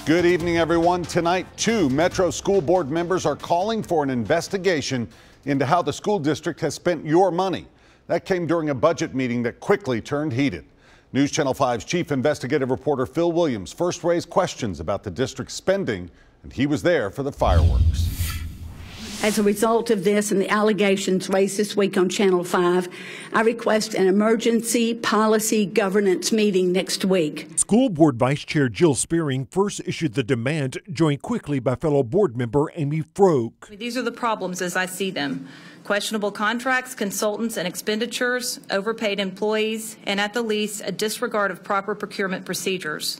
Good evening, everyone. Tonight, 2 Metro School Board members are calling for an investigation into how the school district has spent your money. That came during a budget meeting that quickly turned heated. News Channel 5's chief investigative reporter Phil Williams first raised questions about the district's spending, and he was there for the fireworks. As a result of this and the allegations raised this week on Channel 5, I request an emergency policy governance meeting next week. School Board Vice Chair Jill Spearing first issued the demand, joined quickly by fellow board member Amy Froke. These are the problems as I see them. Questionable contracts, consultants and expenditures, overpaid employees, and at the least, a disregard of proper procurement procedures.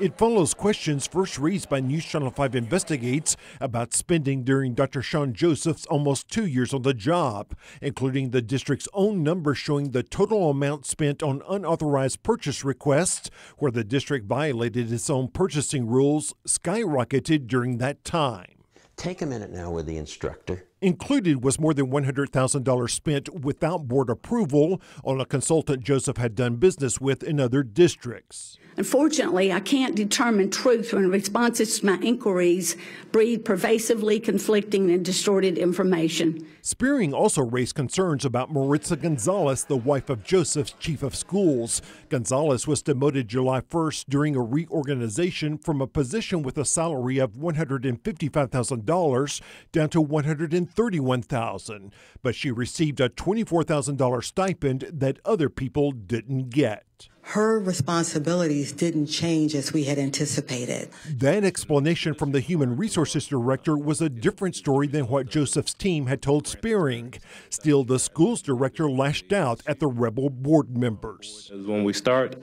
It follows questions first raised by News Channel 5 Investigates about spending during Dr. Sean Joseph's almost 2 years on the job, including the district's own numbers showing the total amount spent on unauthorized purchase requests, where the district violated its own purchasing rules, skyrocketed during that time. Take a minute now with the instructor. Included was more than $100,000 spent without board approval on a consultant Joseph had done business with in other districts. Unfortunately, I can't determine truth when responses to my inquiries breed pervasively conflicting and distorted information. Spearing also raised concerns about Maritza Gonzalez, the wife of Joseph's chief of schools. Gonzalez was demoted July 1st during a reorganization from a position with a salary of $155,000 down to $131,000, but she received a $24,000 stipend that other people didn't get. Her responsibilities didn't change as we had anticipated. That explanation from the Human Resources Director was a different story than what Joseph's team had told Spearing. Still, the school's director lashed out at the rebel board members. When we start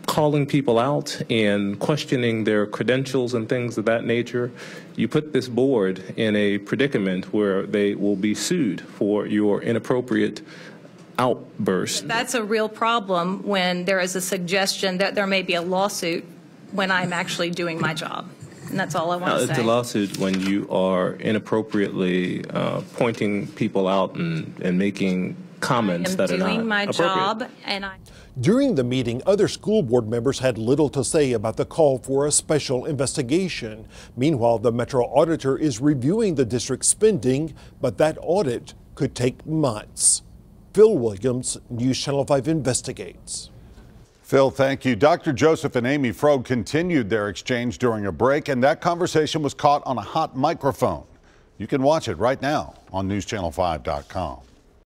calling people out and questioning their credentials and things of that nature, you put this board in a predicament where they will be sued for your inappropriate outburst. That's a real problem when there is a suggestion that there may be a lawsuit when I'm actually doing my job. And that's all I want to say. It's a lawsuit when you are inappropriately pointing people out and making comments that are not doing my appropriate. job, and During the meeting, other school board members had little to say about the call for a special investigation. Meanwhile, the Metro Auditor is reviewing the district's spending, but that audit could take months. Phil Williams, News Channel 5 Investigates. Phil, thank you. Dr. Joseph and Amy Froge continued their exchange during a break, and that conversation was caught on a hot microphone. You can watch it right now on newschannel5.com.